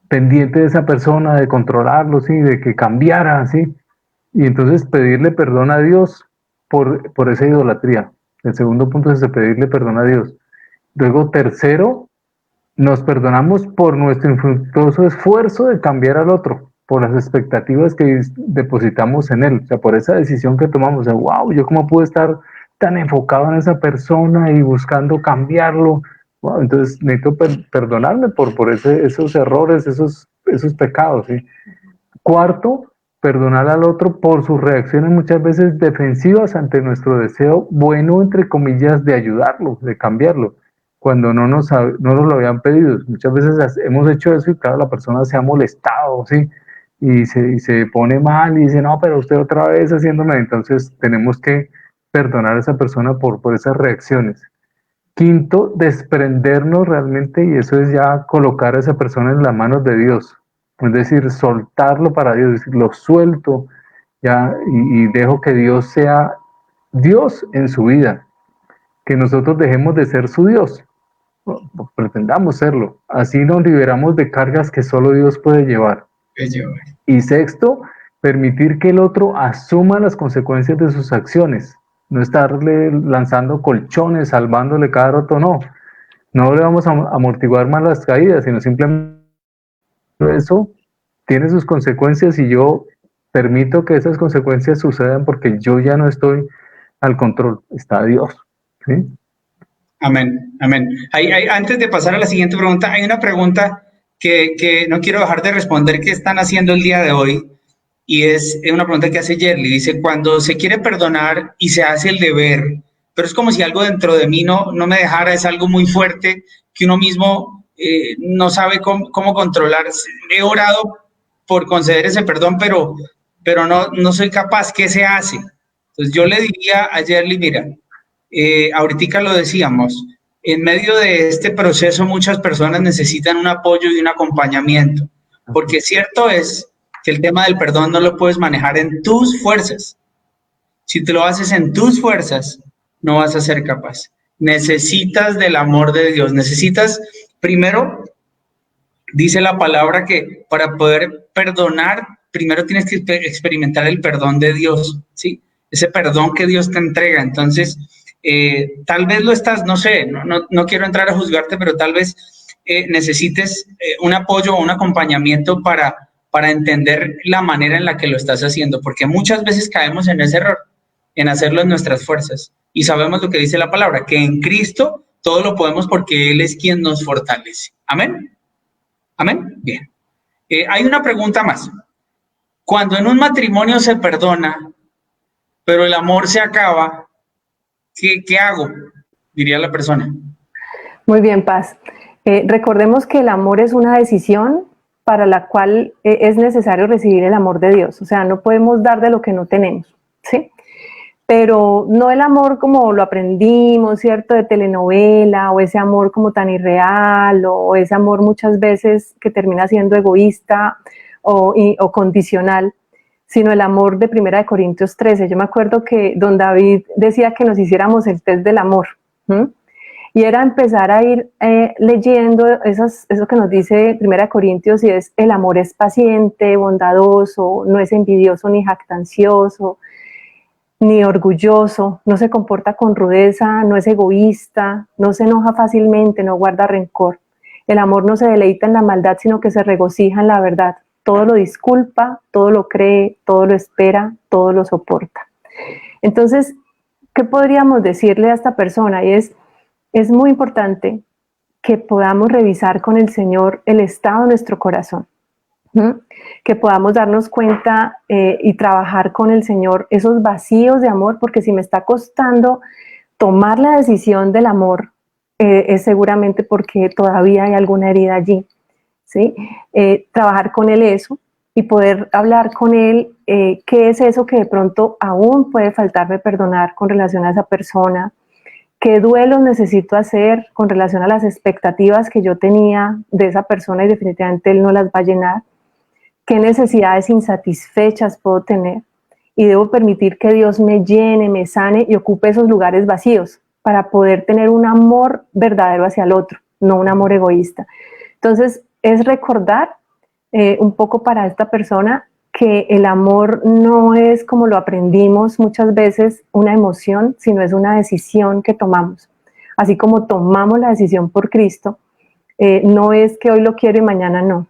pendiente de esa persona, de controlarlo, ¿sí? De que cambiara, ¿sí? Y entonces pedirle perdón a Dios por esa idolatría. El segundo punto es pedirle perdón a Dios. Luego, tercero, nos perdonamos por nuestro infructuoso esfuerzo de cambiar al otro, por las expectativas que depositamos en él, o sea, por esa decisión que tomamos, o sea, wow, yo cómo pude estar tan enfocado en esa persona y buscando cambiarlo. Wow, entonces necesito perdonarme por esos errores, esos pecados, ¿sí? Cuarto, perdonar al otro por sus reacciones muchas veces defensivas ante nuestro deseo bueno, entre comillas, de ayudarlo, de cambiarlo, cuando no nos lo habían pedido. Muchas veces hemos hecho eso y claro, la persona se ha molestado, ¿sí? Y se pone mal y dice, no, pero usted otra vez haciéndome. Entonces tenemos que perdonar a esa persona por esas reacciones. Quinto, desprendernos realmente, y eso es ya colocar a esa persona en las manos de Dios. Es decir, soltarlo para Dios, es decir, lo suelto ya y dejo que Dios sea Dios en su vida, que nosotros dejemos de ser su Dios, pretendamos serlo, así nos liberamos de cargas que solo Dios puede llevar. Y sexto, permitir que el otro asuma las consecuencias de sus acciones, no estarle lanzando colchones, salvándole cada rato, no le vamos a amortiguar más las caídas, sino simplemente eso tiene sus consecuencias y yo permito que esas consecuencias sucedan porque yo ya no estoy al control, está Dios. ¿Sí? Amén, amén. Antes de pasar a la siguiente pregunta, hay una pregunta que no quiero dejar de responder que están haciendo el día de hoy, y es una pregunta que hace Yerly. Dice, cuando se quiere perdonar y se hace el deber, pero es como si algo dentro de mí no me dejara, es algo muy fuerte que uno mismo no sabe cómo controlar. He orado por conceder ese perdón, pero no soy capaz. ¿Qué se hace? Entonces yo le diría a Yerly, mira, ahorita lo decíamos, en medio de este proceso muchas personas necesitan un apoyo y un acompañamiento, porque cierto es que el tema del perdón no lo puedes manejar en tus fuerzas. Si te lo haces en tus fuerzas, no vas a ser capaz. Necesitas del amor de Dios, necesitas, primero, dice la palabra que para poder perdonar, primero tienes que experimentar el perdón de Dios, ¿sí? Ese perdón que Dios te entrega. Entonces, tal vez lo estás, no sé, no quiero entrar a juzgarte, pero tal vez necesites un apoyo o un acompañamiento para entender la manera en la que lo estás haciendo, porque muchas veces caemos en ese error, en hacerlo en nuestras fuerzas. Y sabemos lo que dice la palabra, que en Cristo todo lo podemos porque Él es quien nos fortalece. Amén. Amén. Bien. Hay una pregunta más. Cuando en un matrimonio se perdona, pero el amor se acaba, ¿qué hago? Diría la persona. Muy bien, Paz. Recordemos que el amor es una decisión para la cual es necesario recibir el amor de Dios. O sea, no podemos dar de lo que no tenemos, ¿sí? Pero no el amor como lo aprendimos, ¿cierto? De telenovela, o ese amor como tan irreal, o ese amor muchas veces que termina siendo egoísta o condicional, sino el amor de 1 Corintios 13. Yo me acuerdo que don David decía que nos hiciéramos el test del amor, ¿sí? Y era empezar a ir leyendo eso que nos dice 1 Corintios, y es: el amor es paciente, bondadoso, no es envidioso ni jactancioso, ni orgulloso, no se comporta con rudeza, no es egoísta, no se enoja fácilmente, no guarda rencor. El amor no se deleita en la maldad, sino que se regocija en la verdad. Todo lo disculpa, todo lo cree, todo lo espera, todo lo soporta. Entonces, ¿qué podríamos decirle a esta persona? Y es muy importante que podamos revisar con el Señor el estado de nuestro corazón, que podamos darnos cuenta y trabajar con el Señor esos vacíos de amor, porque si me está costando tomar la decisión del amor, es seguramente porque todavía hay alguna herida allí, ¿sí? Trabajar con Él eso y poder hablar con Él qué es eso que de pronto aún puede faltarme perdonar con relación a esa persona, qué duelos necesito hacer con relación a las expectativas que yo tenía de esa persona y definitivamente Él no las va a llenar, qué necesidades insatisfechas puedo tener, y debo permitir que Dios me llene, me sane y ocupe esos lugares vacíos para poder tener un amor verdadero hacia el otro, no un amor egoísta. Entonces, es recordar un poco para esta persona que el amor no es, como lo aprendimos muchas veces, una emoción, sino es una decisión que tomamos. Así como tomamos la decisión por Cristo, no es que hoy lo quiero y mañana no,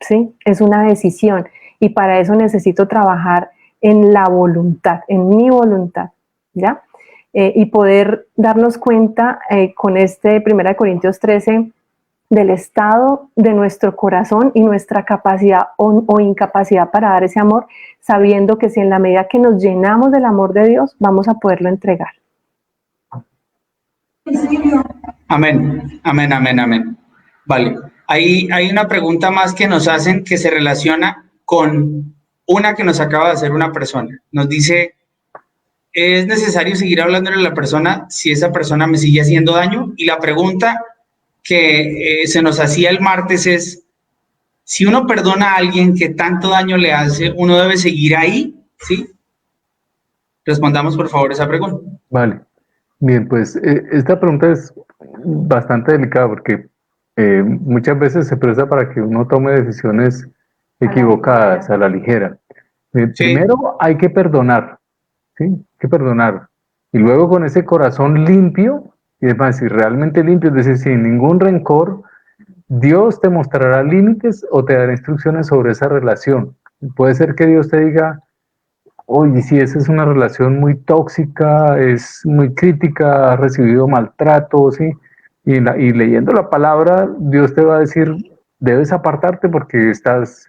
¿sí? Es una decisión, y para eso necesito trabajar en la voluntad, en mi voluntad, ¿ya? Y poder darnos cuenta con este 1 Corintios 13 del estado de nuestro corazón y nuestra capacidad o incapacidad para dar ese amor, sabiendo que si en la medida que nos llenamos del amor de Dios, vamos a poderlo entregar. Amén, amén, amén, amén. Vale, hay una pregunta más que nos hacen que se relaciona con una que nos acaba de hacer una persona. Nos dice: ¿es necesario seguir hablándole a la persona si esa persona me sigue haciendo daño? Y la pregunta que se nos hacía el martes es: si uno perdona a alguien que tanto daño le hace, ¿uno debe seguir ahí? ¿Sí? Respondamos, por favor, esa pregunta. Vale. Bien, pues esta pregunta es bastante delicada porque muchas veces se presta para que uno tome decisiones equivocadas, a la ligera. Sí. Primero hay que perdonar, ¿sí? Hay que perdonar. Y luego con ese corazón limpio, y es más, si realmente limpio, es decir, sin ningún rencor, Dios te mostrará límites o te dará instrucciones sobre esa relación. Puede ser que Dios te diga, oye, si esa es una relación muy tóxica, es muy crítica, ha recibido maltrato, ¿sí? Y leyendo la palabra, Dios te va a decir, debes apartarte porque estás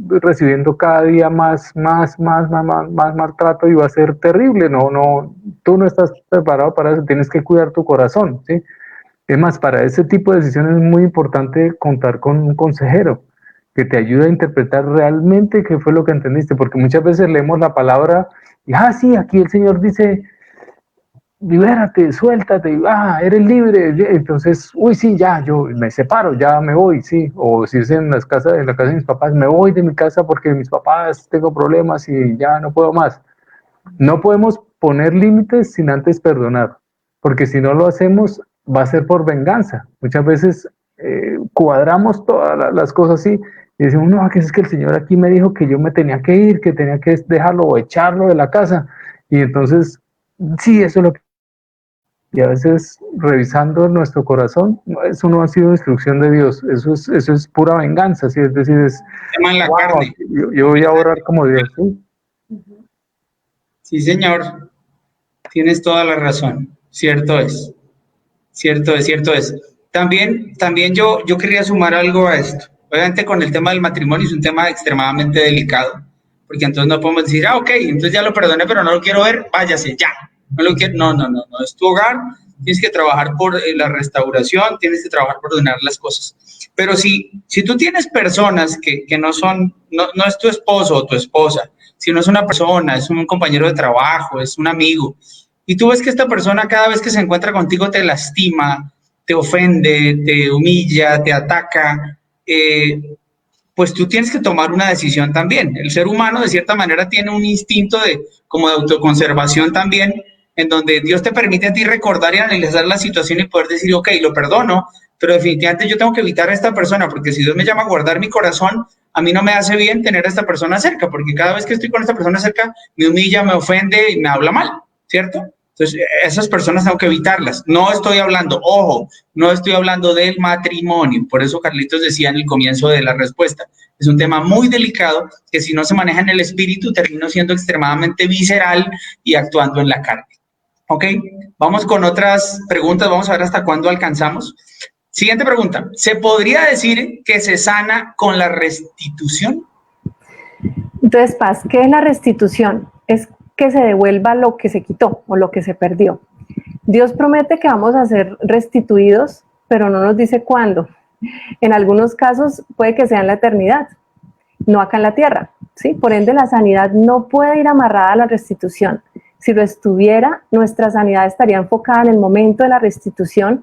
recibiendo cada día más maltrato y va a ser terrible. No, tú no estás preparado para eso, tienes que cuidar tu corazón, ¿sí? Es más, para ese tipo de decisiones es muy importante contar con un consejero que te ayude a interpretar realmente qué fue lo que entendiste, porque muchas veces leemos la palabra y, sí, aquí el Señor dice, libérate, suéltate, eres libre, entonces, uy, sí, ya, yo me separo, ya me voy, sí, o si es en la casa de mis papás, me voy de mi casa porque mis papás tengo problemas y ya no puedo más. No podemos poner límites sin antes perdonar, porque si no lo hacemos va a ser por venganza. Muchas veces cuadramos todas las cosas así y decimos, no, que es que el Señor aquí me dijo que yo me tenía que ir, que tenía que dejarlo o echarlo de la casa. Y entonces, sí, eso es lo que... Y a veces revisando nuestro corazón, eso no ha sido instrucción de Dios, eso es pura venganza, ¿sí? Es decir, Tema en la carne. yo voy a orar como Dios, ¿sí? Sí, señor, tienes toda la razón, cierto es, cierto es, cierto es. También yo quería sumar algo a esto. Obviamente con el tema del matrimonio es un tema extremadamente delicado, porque entonces no podemos decir, ok, entonces ya lo perdoné, pero no lo quiero ver, váyase, ya. No lo quiero, no, es tu hogar, tienes que trabajar por la restauración, tienes que trabajar por ordenar las cosas. Pero si tú tienes personas que no son, no es tu esposo o tu esposa, si no es una persona, es un compañero de trabajo, es un amigo, y tú ves que esta persona cada vez que se encuentra contigo te lastima, te ofende, te humilla, te ataca, pues tú tienes que tomar una decisión también. El ser humano de cierta manera tiene un instinto como de autoconservación también, en donde Dios te permite a ti recordar y analizar la situación y poder decir, ok, lo perdono, pero definitivamente yo tengo que evitar a esta persona, porque si Dios me llama a guardar mi corazón, a mí no me hace bien tener a esta persona cerca, porque cada vez que estoy con esta persona cerca, me humilla, me ofende y me habla mal, ¿cierto? Entonces, esas personas tengo que evitarlas. No estoy hablando, ojo, no estoy hablando del matrimonio. Por eso Carlitos decía en el comienzo de la respuesta, es un tema muy delicado que si no se maneja en el espíritu termina siendo extremadamente visceral y actuando en la carne. ¿Ok? Vamos con otras preguntas, vamos a ver hasta cuándo alcanzamos. Siguiente pregunta, ¿se podría decir que se sana con la restitución? Entonces, Paz, ¿qué es la restitución? Es que se devuelva lo que se quitó o lo que se perdió. Dios promete que vamos a ser restituidos, pero no nos dice cuándo. En algunos casos puede que sea en la eternidad, no acá en la tierra, ¿sí? Por ende, la sanidad no puede ir amarrada a la restitución. Si lo estuviera, nuestra sanidad estaría enfocada en el momento de la restitución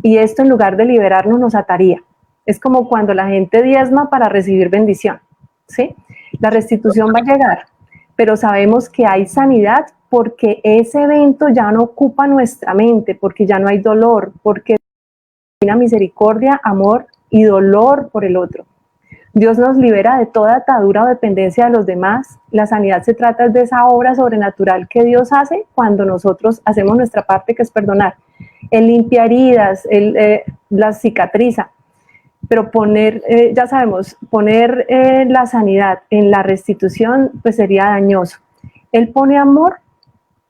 y esto en lugar de liberarnos nos ataría. Es como cuando la gente diezma para recibir bendición, ¿sí? La restitución va a llegar, pero sabemos que hay sanidad porque ese evento ya no ocupa nuestra mente, porque ya no hay dolor, porque hay misericordia, amor y dolor por el otro. Dios nos libera de toda atadura o dependencia de los demás. La sanidad se trata de esa obra sobrenatural que Dios hace cuando nosotros hacemos nuestra parte, que es perdonar. Él limpia heridas, Él las cicatriza. Pero ya sabemos, poner la sanidad en la restitución, pues sería dañoso. Él pone amor.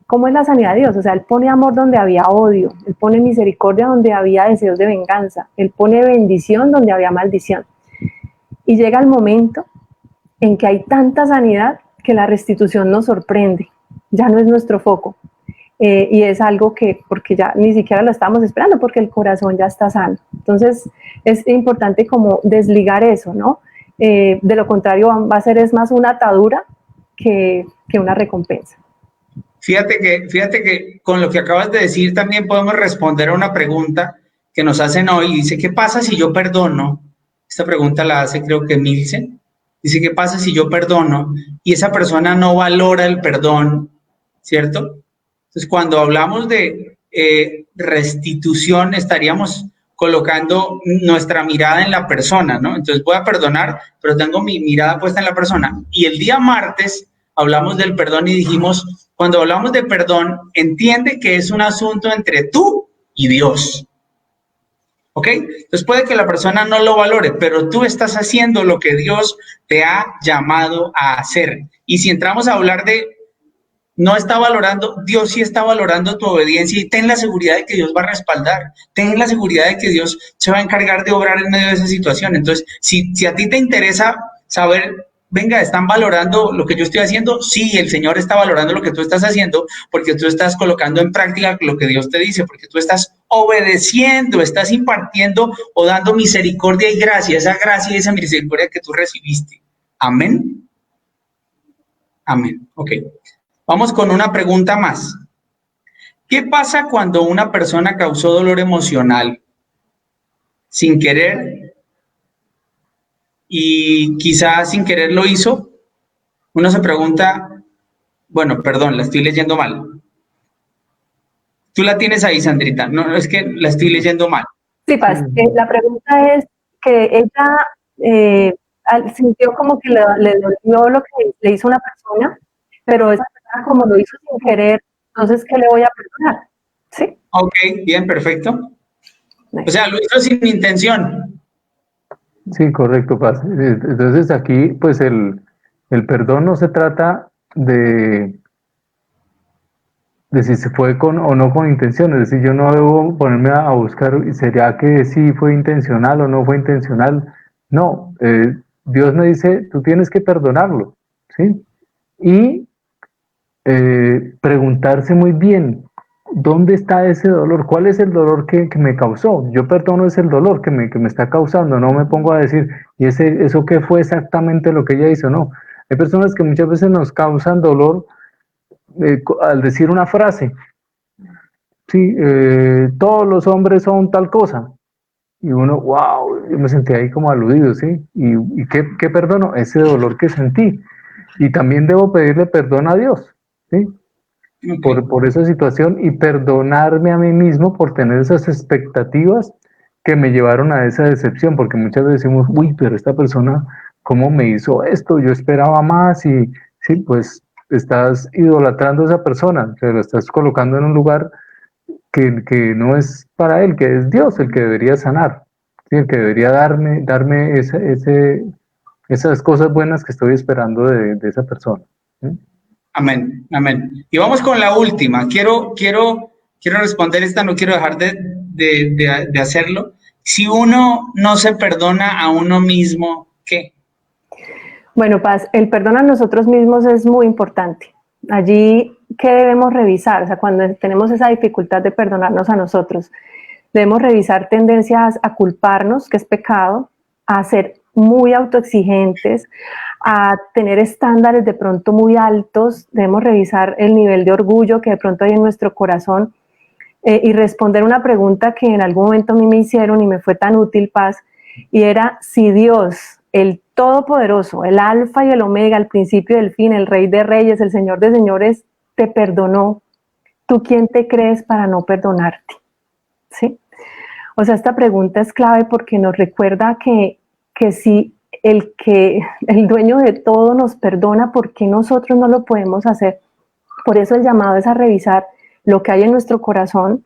¿Cómo es la sanidad de Dios? O sea, Él pone amor donde había odio. Él pone misericordia donde había deseos de venganza. Él pone bendición donde había maldición. Y llega el momento en que hay tanta sanidad que la restitución nos sorprende. Ya no es nuestro foco. Y es algo que, porque ya ni siquiera lo estamos esperando, porque el corazón ya está sano. Entonces, es importante como desligar eso, ¿no? De lo contrario, va a ser es más una atadura que una recompensa. Fíjate que con lo que acabas de decir también podemos responder a una pregunta que nos hacen hoy. Dice, ¿qué pasa si yo perdono? Esta pregunta la hace creo que Milsen. Dice, ¿qué pasa si yo perdono y esa persona no valora el perdón? ¿Cierto? Entonces, cuando hablamos de restitución, estaríamos colocando nuestra mirada en la persona, ¿no? Entonces, voy a perdonar, pero tengo mi mirada puesta en la persona. Y el día martes hablamos del perdón y dijimos, cuando hablamos de perdón, entiende que es un asunto entre tú y Dios. ¿Ok? Entonces puede que la persona no lo valore, pero tú estás haciendo lo que Dios te ha llamado a hacer. Y si entramos a hablar de no está valorando, Dios sí está valorando tu obediencia y ten la seguridad de que Dios va a respaldar, ten la seguridad de que Dios se va a encargar de obrar en medio de esa situación. Entonces, si a ti te interesa saber, venga, ¿están valorando lo que yo estoy haciendo? Sí, el Señor está valorando lo que tú estás haciendo porque tú estás colocando en práctica lo que Dios te dice, porque tú estás obedeciendo, estás impartiendo o dando misericordia y gracia, esa gracia y esa misericordia que tú recibiste. Amén. Amén. Ok. Vamos con una pregunta más. ¿Qué pasa cuando una persona causó dolor emocional sin querer y quizás sin querer lo hizo? Uno se pregunta, bueno, perdón, la estoy leyendo mal. Tú la tienes ahí, Sandrita. No, es que la estoy leyendo mal. Sí, Paz, la pregunta es que ella sintió como que le dolió lo que le hizo una persona, pero esa persona como lo hizo sin querer, entonces, ¿qué le voy a perdonar? ¿Sí? Ok, bien, perfecto. O sea, lo hizo sin intención. Sí, correcto, Paz. Entonces aquí, pues el perdón no se trata de si se fue con o no con intención, es decir, yo no debo ponerme a buscar, ¿será que sí fue intencional o no fue intencional? No, Dios me dice, tú tienes que perdonarlo, ¿sí? Y preguntarse muy bien, ¿dónde está ese dolor? ¿Cuál es el dolor que me causó? Yo perdono ese dolor que me está causando, no me pongo a decir, ¿y eso qué fue exactamente lo que ella hizo? No, hay personas que muchas veces nos causan dolor al decir una frase, sí, todos los hombres son tal cosa. Y uno, wow, yo me sentí ahí como aludido, ¿sí? ¿Y qué perdono? Ese dolor que sentí. Y también debo pedirle perdón a Dios, ¿sí? Okay. Por esa situación y perdonarme a mí mismo por tener esas expectativas que me llevaron a esa decepción, porque muchas veces decimos, uy, pero esta persona, ¿cómo me hizo esto? Yo esperaba más y sí, pues estás idolatrando a esa persona, te lo estás colocando en un lugar que no es para él, que es Dios el que debería sanar, ¿sí? El que debería darme esas cosas buenas que estoy esperando de esa persona. ¿Sí? Amén, amén. Y vamos con la última. Quiero responder esta, no quiero dejar de hacerlo. Si uno no se perdona a uno mismo, ¿qué? Bueno, Paz, el perdón a nosotros mismos es muy importante. Allí, ¿qué debemos revisar? O sea, cuando tenemos esa dificultad de perdonarnos a nosotros, debemos revisar tendencias a culparnos, que es pecado, a ser muy autoexigentes, a tener estándares de pronto muy altos. Debemos revisar el nivel de orgullo que de pronto hay en nuestro corazón y responder una pregunta que en algún momento a mí me hicieron y me fue tan útil, Paz, y era si Dios, el Todopoderoso, el Alfa y el Omega, el principio y el fin, el Rey de Reyes, el Señor de Señores, te perdonó, ¿tú quién te crees para no perdonarte? ¿Sí? O sea, esta pregunta es clave porque nos recuerda que si el dueño de todo nos perdona, ¿por qué nosotros no lo podemos hacer? Por eso el llamado es a revisar lo que hay en nuestro corazón.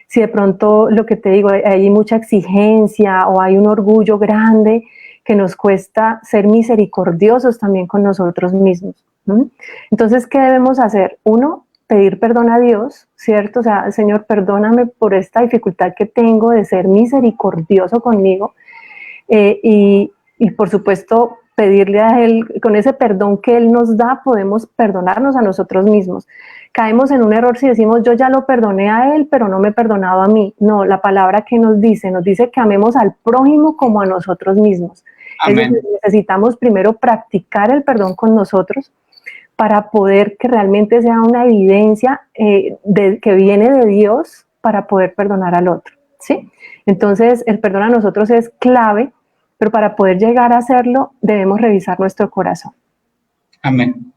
Si de pronto, lo que te digo, hay mucha exigencia o hay un orgullo grande que nos cuesta ser misericordiosos también con nosotros mismos. Entonces, ¿qué debemos hacer? Uno, pedir perdón a Dios, ¿cierto? O sea, Señor, perdóname por esta dificultad que tengo de ser misericordioso conmigo. Y por supuesto, pedirle a Él, con ese perdón que Él nos da, podemos perdonarnos a nosotros mismos. Caemos en un error si decimos, yo ya lo perdoné a Él, pero no me he perdonado a mí. No, la palabra que nos dice que amemos al prójimo como a nosotros mismos. Amén. Es decir, necesitamos primero practicar el perdón con nosotros para poder que realmente sea una evidencia que viene de Dios para poder perdonar al otro, ¿sí? Entonces, el perdón a nosotros es clave, pero para poder llegar a hacerlo, debemos revisar nuestro corazón. Amén.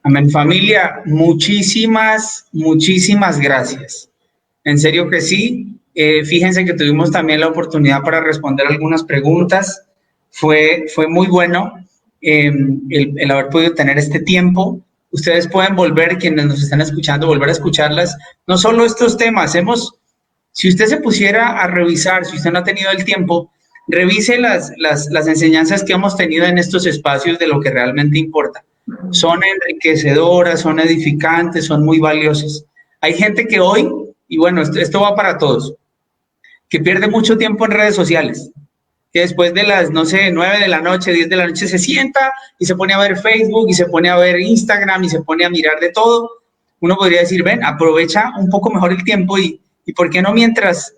Amén, familia. Muchísimas gracias. En serio que sí. Fíjense que tuvimos también la oportunidad para responder algunas preguntas. Fue muy bueno el haber podido tener este tiempo. Ustedes pueden volver, quienes nos están escuchando, volver a escucharlas. No solo estos temas, Si usted se pusiera a revisar, si usted no ha tenido el tiempo, revise las enseñanzas que hemos tenido en estos espacios de lo que realmente importa. Son enriquecedoras, son edificantes, son muy valiosas. Hay gente que hoy, y bueno, esto va para todos, que pierde mucho tiempo en redes sociales, que después de las, no sé, 9 de la noche, 10 de la noche se sienta y se pone a ver Facebook y se pone a ver Instagram y se pone a mirar de todo. Uno podría decir, ven, aprovecha un poco mejor el tiempo y ¿por qué no mientras,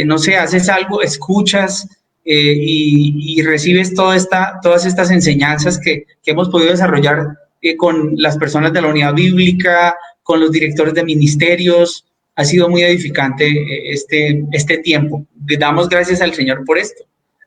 no sé, haces algo, escuchas y recibes todas estas enseñanzas que hemos podido desarrollar con las personas de la unidad bíblica, con los directores de ministerios? Ha sido muy edificante este tiempo. Le damos gracias al Señor por esto.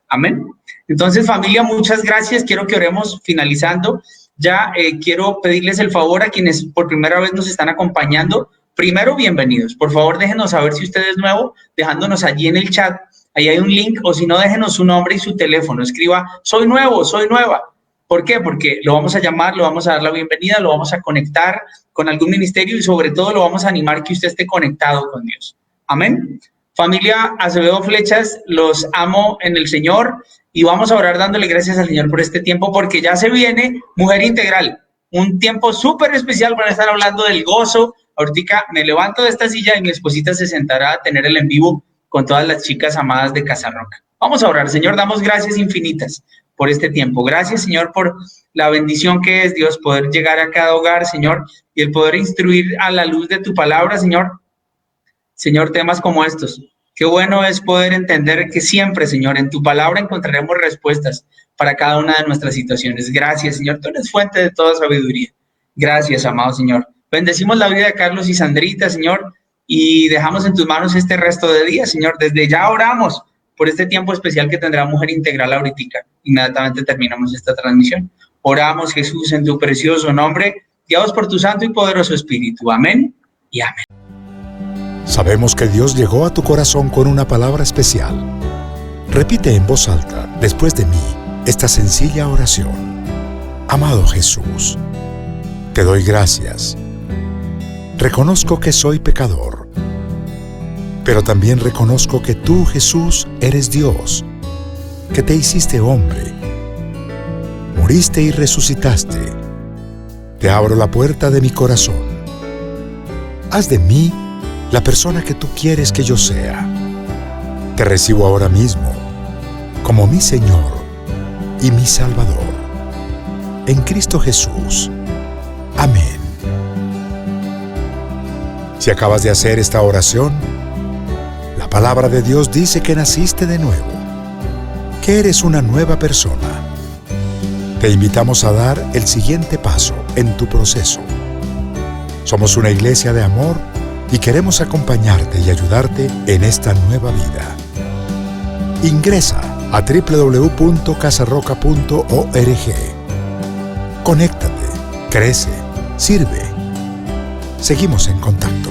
Amén. Entonces, familia, muchas gracias. Quiero que oremos finalizando. Ya quiero pedirles el favor a quienes por primera vez nos están acompañando. Primero, bienvenidos. Por favor, déjenos saber si usted es nuevo, dejándonos allí en el chat. Ahí hay un link, o si no, déjenos su nombre y su teléfono. Escriba, soy nuevo, soy nueva. ¿Por qué? Porque lo vamos a llamar, lo vamos a dar la bienvenida, lo vamos a conectar con algún ministerio y sobre todo lo vamos a animar que usted esté conectado con Dios. Amén. Familia Acevedo Flechas, los amo en el Señor y vamos a orar dándole gracias al Señor por este tiempo porque ya se viene Mujer Integral, un tiempo súper especial para estar hablando del gozo. Ahorita me levanto de esta silla y mi esposita se sentará a tener el en vivo con todas las chicas amadas de Casa Roca. Vamos a orar. Señor, damos gracias infinitas por este tiempo. Gracias, Señor, por la bendición que es, Dios, poder llegar a cada hogar, Señor, y el poder instruir a la luz de tu palabra, Señor. Señor, temas como estos. Qué bueno es poder entender que siempre, Señor, en tu palabra encontraremos respuestas para cada una de nuestras situaciones. Gracias, Señor. Tú eres fuente de toda sabiduría. Gracias, amado Señor. Bendecimos la vida de Carlos y Sandrita, Señor, y dejamos en tus manos este resto de día, Señor. Desde ya oramos por este tiempo especial que tendrá Mujer Integral ahorita. Inmediatamente terminamos esta transmisión. Oramos, Jesús, en tu precioso nombre, guiados por tu santo y poderoso Espíritu. Amén y amén. Sabemos que Dios llegó a tu corazón con una palabra especial. Repite en voz alta, después de mí, esta sencilla oración. Amado Jesús, te doy gracias. Reconozco que soy pecador, pero también reconozco que tú, Jesús, eres Dios, que te hiciste hombre, moriste y resucitaste. Te abro la puerta de mi corazón. Haz de mí la persona que tú quieres que yo sea. Te recibo ahora mismo como mi Señor y mi Salvador. En Cristo Jesús. Amén. Si acabas de hacer esta oración, la palabra de Dios dice que naciste de nuevo, que eres una nueva persona. Te invitamos a dar el siguiente paso en tu proceso. Somos una iglesia de amor y queremos acompañarte y ayudarte en esta nueva vida. Ingresa a www.casarroca.org. Conéctate, crece, sirve. Seguimos en contacto.